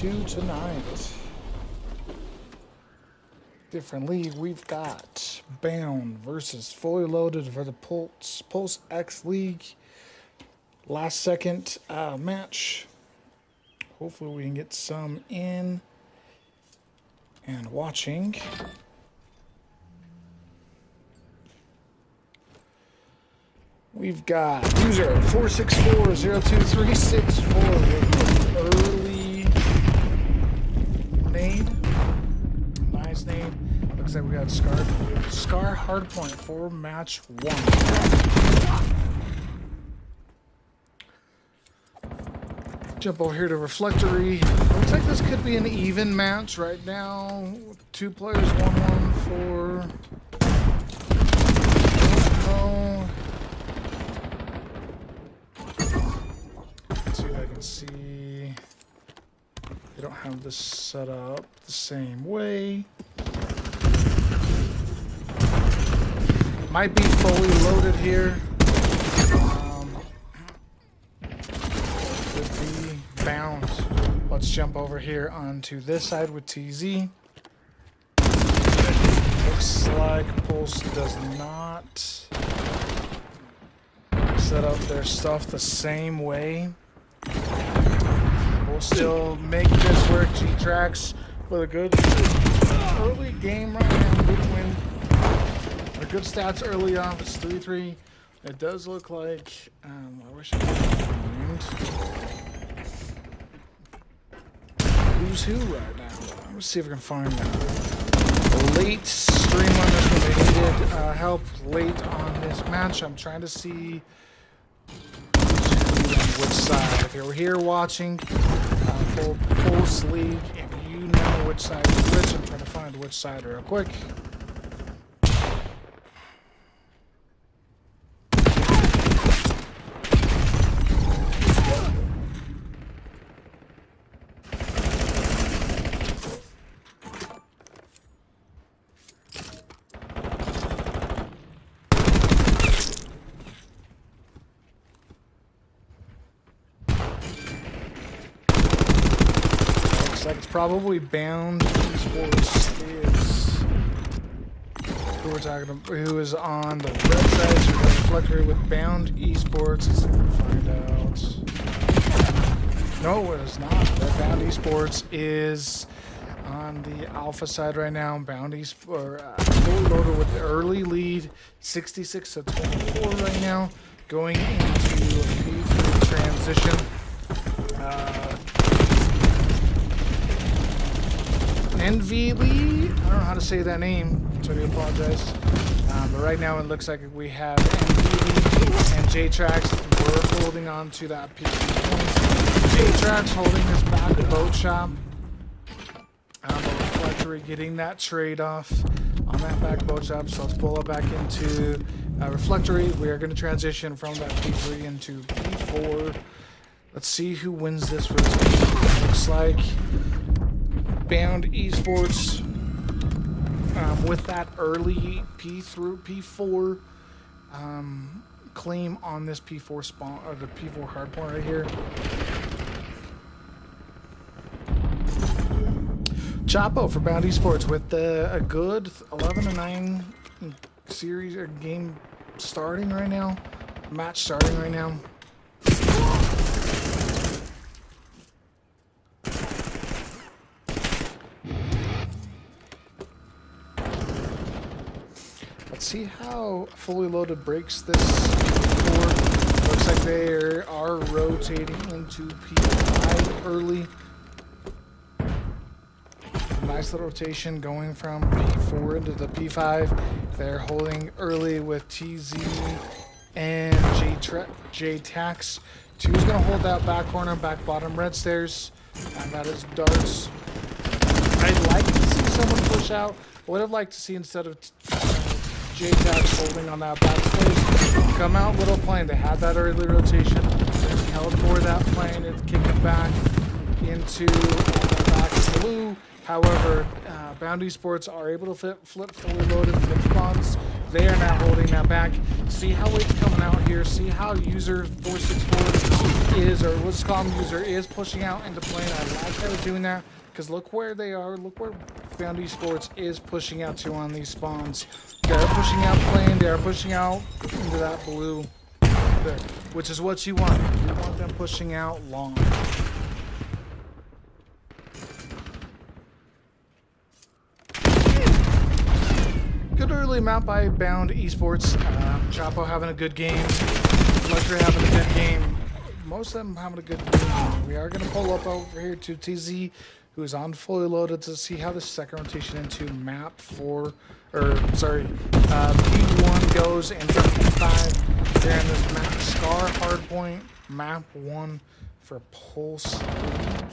2 tonight. Different league. We've got Bound versus Fully Loaded for the Pulse X League. Last second match. Hopefully we can get some in and watching. We've got user 4640234 with early name. Nice name. Looks like we got Scar Hardpoint for match 1. Jump over here to Reflectory. Looks like this could be an even match right now. 2 players, 1-1 for. Oh. Let's see if I can see. They don't have this set up the same way. Might be fully loaded here. Could be Bound. Let's jump over here onto this side with TZ. Looks like Pulse does not set up their stuff the same way. We'll still make this work. G-Trax with a good early game right now. Good win. A good stats early on. It's 3-3. It does look like. I wish I could find who's who right now. Let's see if I can find that. Late stream on this one. They needed help late on this match. I'm trying to see which side. If you're here watching full Pulse League, if you know which side is which, I'm trying to find which side real quick. Like it's probably Bound Esports is who we're talking about, who is on the red side. So we're Reflectory with Bound Esports. Let's see if we can find out. No, it is not. Bound Esports is on the alpha side right now. Bound Esports fully loaded with the early lead, 66-24 right now, going into a P3 transition. Envy Lee, I don't know how to say that name, so I do apologize. But right now it looks like we have Envy Lee and J-Trax. We're holding on to that P3 point. J-Trax holding his back boat shop. Reflectory getting that trade off on that back boat shop. So let's pull it back into Reflectory. We are going to transition from that P3 into P4. Let's see who wins this race. Looks like Bound Esports with that early P through P4 claim on this P4 spawn, or the P4 hardpoint right here. Chapo for Bound Esports with a good 11-9 series or game starting right now, match starting right now. See how Fully Loaded breaks this board. Looks like they are rotating into P5 early. Nice little rotation going from P4 into the P5. They're holding early with TZ and J-Tax. 2 is going to hold that back corner, back bottom red stairs. And that is Darts. I'd like to see someone push out. Would have liked to see, instead of J-Tax holding on that back space, come out little plane. They had that early rotation. They held more of that plane and kick it back into back blue. However, Bound Esports are able to flip Fully Loaded, flip spawns. They are now holding that back. See how it's coming out here. See how user 464 is, or Wiscom user is pushing out into plane. I like how they're doing that because look where they are. Look where Bound Esports is pushing out to on these spawns. They're pushing out plane. They are pushing out into that blue there, which is what you want. You want them pushing out long. Good early map by Bound Esports. Chapo having a good game. Fletcher having a good game. Most of them having a good game. We are going to pull up over here to TZ, who is on fully loaded, to see how the second rotation into map 4, or sorry, P1 goes and P5. They're in this map Scar Hardpoint, map 1 for Pulse League.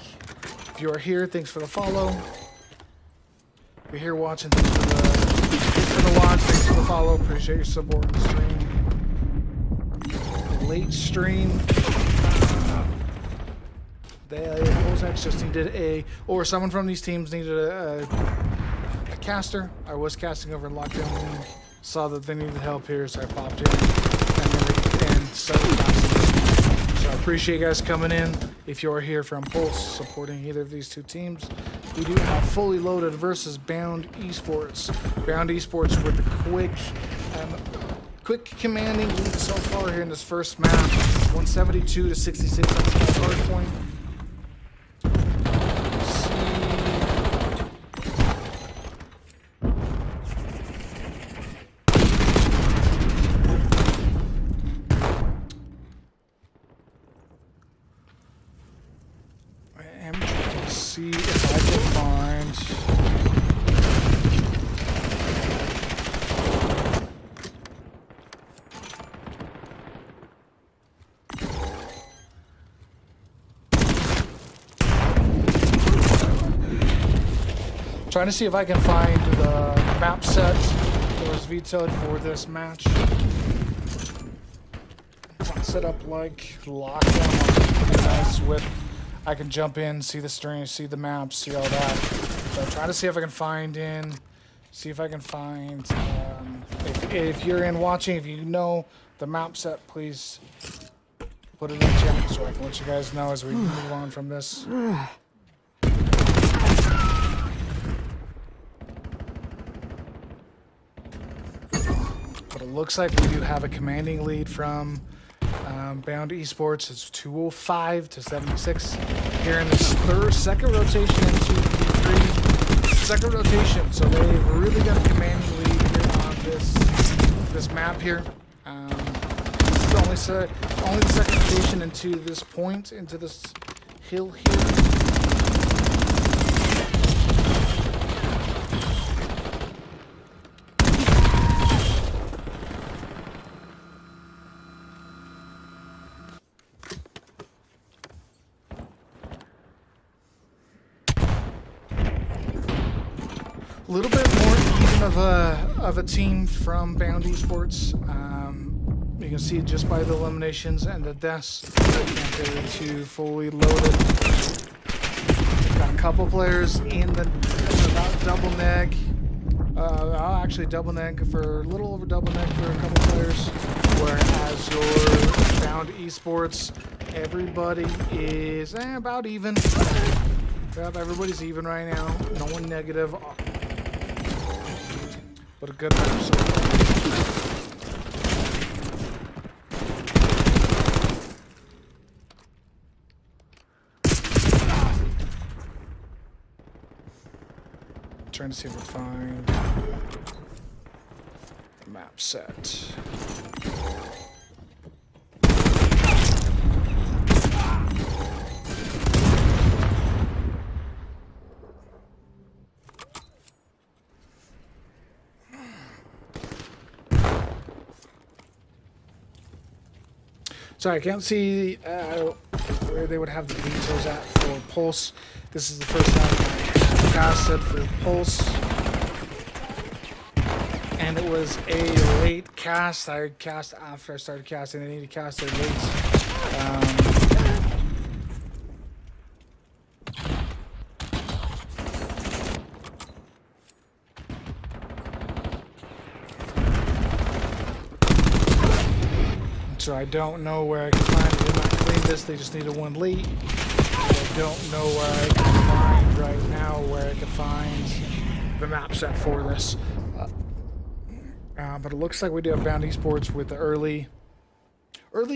If you are here, thanks for the follow. If you're here watching, thanks for the watch, thanks for the follow. Appreciate your support on the stream. Late stream. Bullsex just needed or someone from these teams needed a caster. I was casting over in Lockdown League, saw that they needed help here, so I popped in and started casting. So I appreciate you guys coming in. If you're here from Pulse supporting either of these two teams, we do have fully loaded versus Bound Esports. Bound Esports with the quick commanding lead so far here in this first map. 172 to 66 on Hardpoint. See if I can find. Trying to see if I can find the map set that was vetoed for this match. It's not set up like Lockdown. Nice with. I can jump in, see the stream, see the maps, see all that. So I'm trying to see if I can find if you're in watching, if you know the map set, please put it in chat so I can let you guys know as we move on from this. But it looks like we do have a commanding lead from Bound Esports. It's 205 to 76 here in this second rotation into P3. Second rotation, so they've really got a commanding lead here on this map here. Only the second rotation into this point, into this hill here. A little bit more even of a team from Bound Esports. You can see it just by the eliminations and the deaths. They can't get into fully loaded. Got a couple players in about double neg. Actually double neg for a little over double neg for a couple players. Whereas your Bound Esports, everybody is about even. Yep, everybody's even right now. No one negative. But a good match so far. Trying to see if we can find map set. Sorry, I can't see where they would have the vetoes at for Pulse. This is the first time I casted for Pulse. And it was a late cast. I cast after I started casting. I need to cast it late. So I don't know where I can find it in my clean this. They just need to win late. I don't know where I can find right now where I can find the map set for this. But it looks like we do have Bound Esports with the early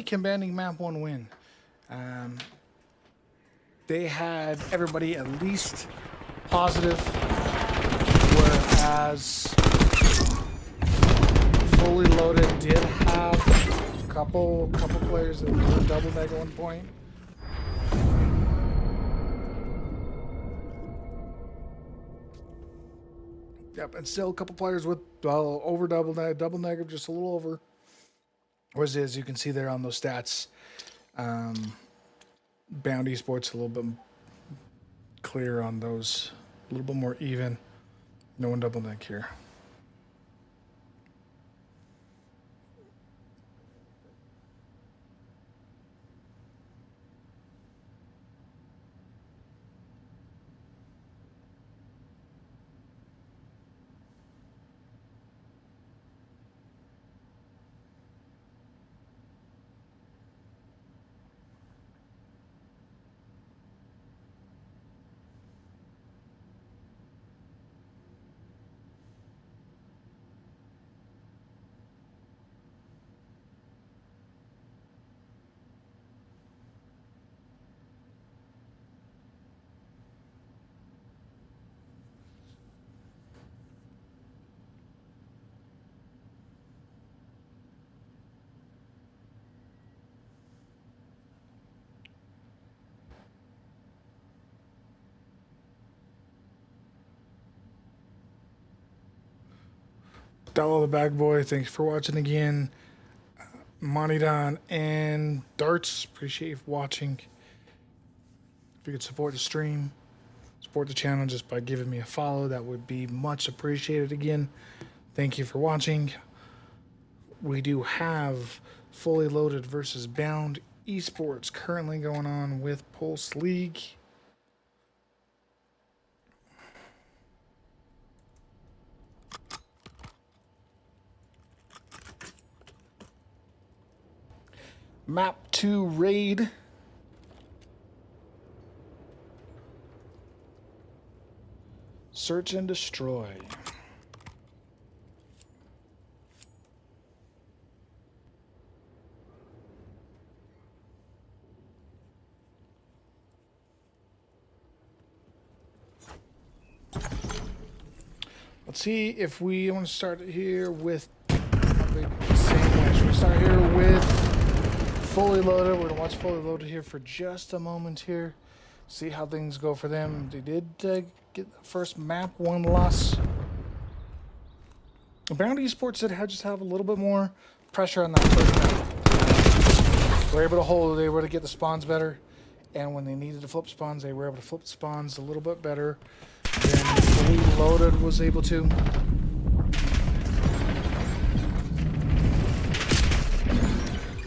commanding map 1 win. They had everybody at least positive, whereas Fully Loaded did have a couple players that were double neg at one point. Yep, and still a couple players with over double negative, just a little over. Whereas, as you can see there on those stats, Bound Esports a little bit clear on those, a little bit more even. No one double neg here. Dollar the Bag Boy, thanks for watching again. Monty Don and Darts, appreciate you watching. If you could support the stream, support the channel just by giving me a follow, that would be much appreciated again. Thank you for watching. We do have Fully Loaded versus Bound Esports currently going on with Pulse League. Map 2 Raid. Search and Destroy. Let's see if we want to start here with the same way. Should we start here with Fully Loaded? We're going to watch Fully Loaded here for just a moment here. See how things go for them. They did get the first map 1 loss. Bound Esports did just have a little bit more pressure on that first map. They were able to hold, they were able to get the spawns better. And when they needed to flip spawns, they were able to flip spawns a little bit better than Fully Loaded was able to.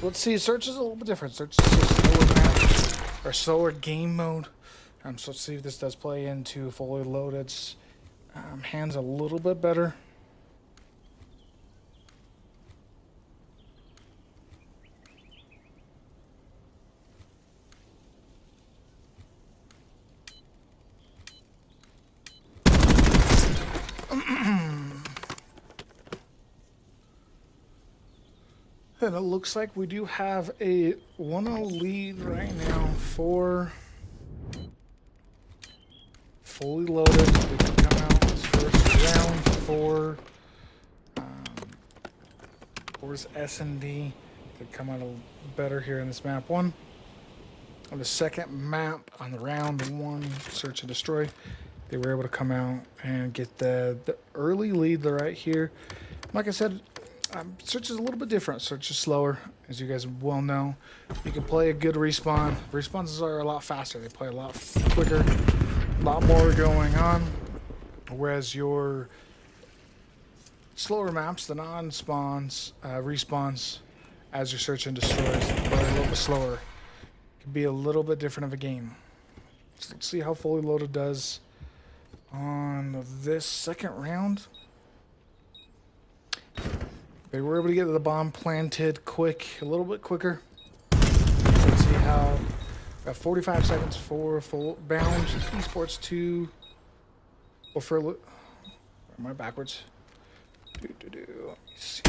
Let's see, Search is a little bit different. Search is a slower map, or slower game mode. So let's see if this does play into Fully Loaded's hands a little bit better. And it looks like we do have a 1-0 lead right now for Fully Loaded. They can come out this first round for where's S&D. Could come out a little better here in this map 1. On the second map on the round 1 Search and Destroy, they were able to come out and get the early lead right here. Like I said, Search is a little bit different. Search is slower, as you guys well know. You can play a good respawn. Respawns are a lot faster. They play a lot quicker, a lot more going on. Whereas your slower maps, the non-spawns, respawns, as your Search and Destroys, play a little bit slower. It can be a little bit different of a game. So let's see how Fully Loaded does on this second round. They were able to get the bomb planted quick, a little bit quicker. Let's see how. Got 45 seconds for full bound esports 2. Or for. Am I backwards? Let me see.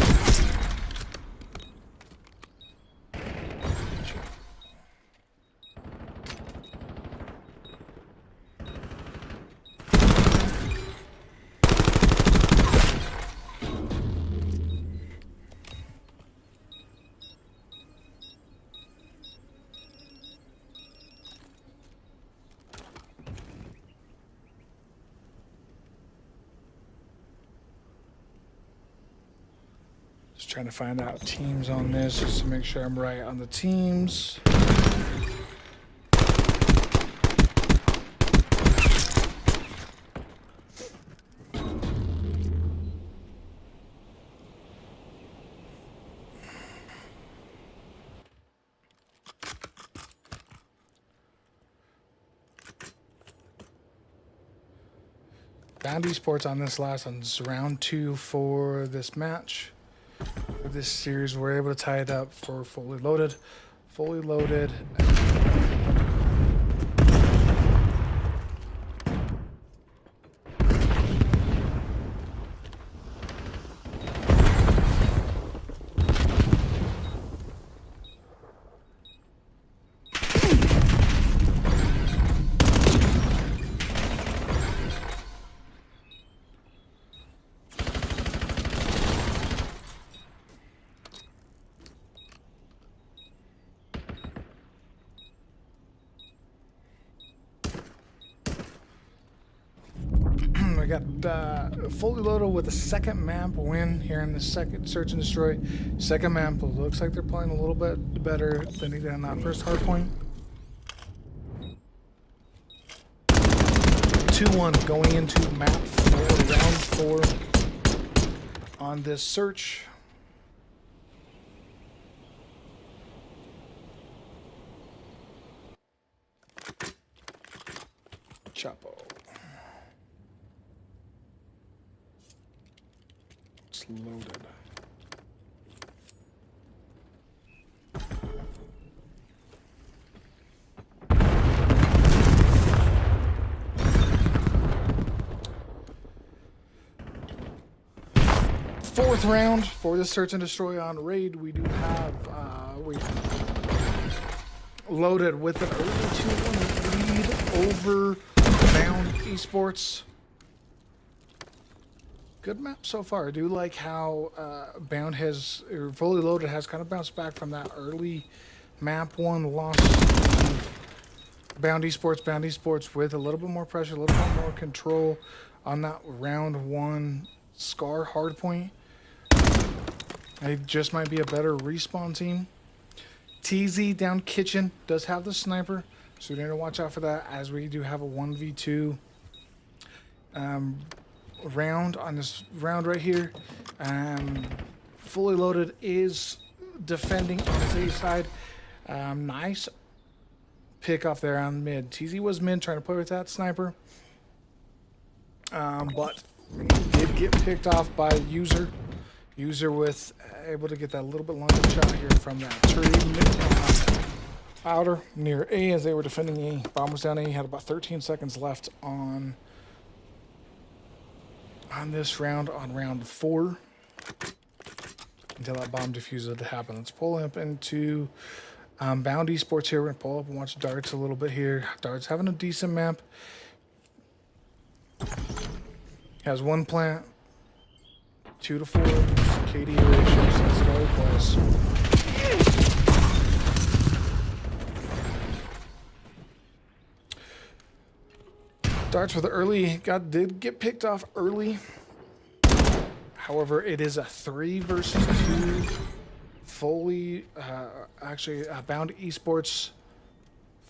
Just trying to find out teams on this just to make sure I'm right on the teams. Bound Esports on this last one. This is round 2 for this match. For this series, we're able to tie it up for fully loaded. Fully loaded. We got fully loaded with a second map win here in the second search and destroy. Second map looks like they're playing a little bit better than they did on that first hard point. 2-1 going into map 4, round 4 on this search. Chapo. It's loaded. Fourth round for the search and destroy on raid. We do have we loaded with an early 2-1 lead over Bound Esports. Good map so far. I do like how Bound has, or fully loaded has kind of bounced back from that early map 1 loss. Bound Esports with a little bit more pressure, a little bit more control on that round 1 Scar hardpoint. It just might be a better respawn team. TZ down kitchen does have the sniper, so we need to watch out for that as we do have a 1v2 round on this round right here. Fully loaded is defending on the city side. Nice pick off there on mid. TZ was mid trying to play with that sniper, but did get picked off by user. User with able to get that little bit longer shot here from that tree outer near A as they were defending A. Bomb was down A. Had about 13 seconds left on this round, on round 4, until that bomb defusal to happen. Let's pull up into Bound Esports here. We're gonna pull up and watch Darts a little bit here. Darts having a decent map. Has 1 plant, 2 to 4 KD ratios. That's another place. Darts with the early, did get picked off early. However, it is a 3 versus 2 fully, Bound Esports,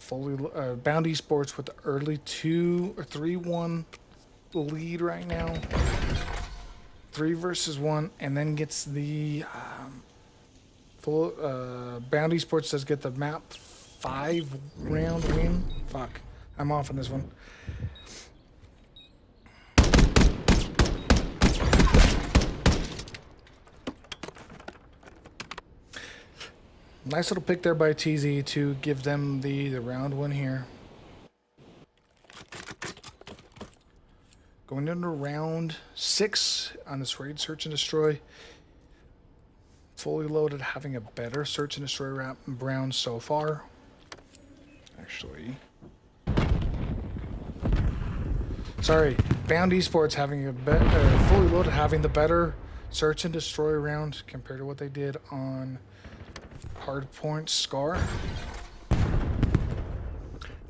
Bound Esports with the early 2 or 3-1 lead right now. 3 versus 1, and then gets the Bound Esports does get the map 5 round win. Fuck, I'm off on this one. Nice little pick there by TZ to give them the round win here. Going into round 6 on this raid search and destroy. Fully loaded having a better search and destroy round so far. Actually. Sorry, Bound Esports having a fully loaded having the better search and destroy round compared to what they did on Hardpoint Scar.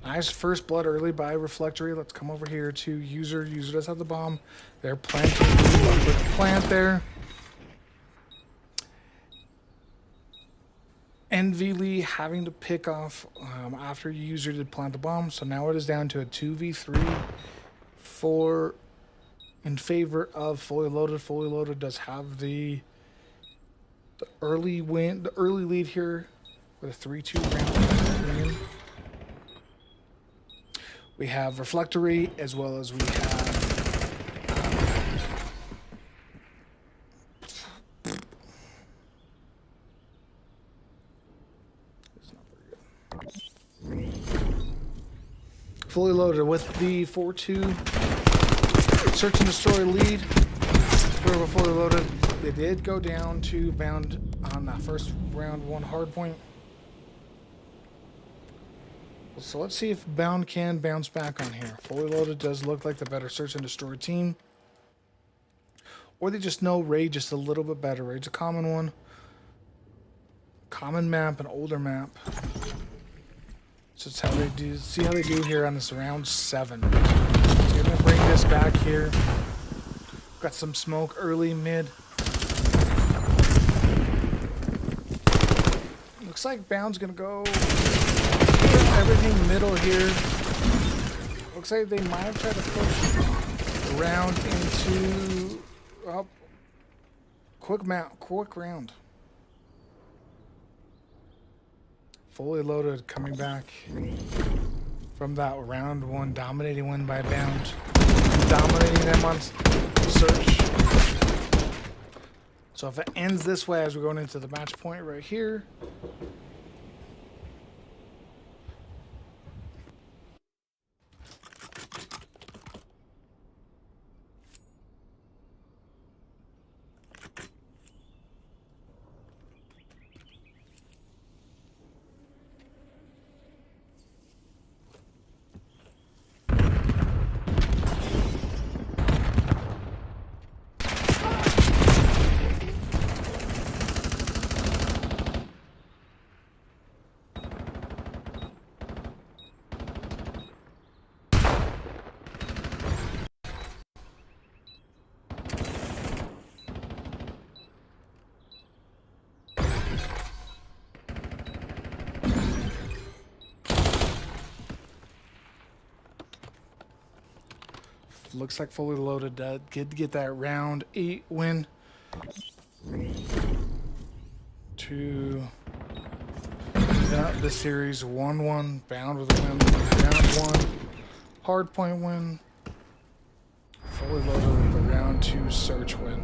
Nice first blood early by Reflectory. Let's come over here to User. User does have the bomb. They're planting with the plant there. NVLee having to pick off after User did plant the bomb. So now it is down to a 2v3 in favor of Fully Loaded. Fully Loaded does have the early win, the early lead here with a 3-2 round win. We have Reflectory as well as we have Fully Loaded with the 4-2 search and destroy lead. We're Fully Loaded. They did go down to Bound on that first round 1 hardpoint. So let's see if Bound can bounce back on here. Fully Loaded does look like the better search and destroy team. Or they just know Raid just a little bit better. Raid's a common one. Common map, an older map. So it's how they do. See how they do here on this round 7. So you're gonna bring this back here. Got some smoke early, mid. Looks like Bound's gonna go everything middle here. Looks like they might have tried to push around into quick round. Fully Loaded coming back from that round 1 dominating win by Bound, dominating them on search. So if it ends this way as we're going into the match point right here. Looks like Fully Loaded did get that round 8 win to even up the series 1-1. Bound with a win, round 1 hardpoint win. Fully Loaded with a round 2 search win.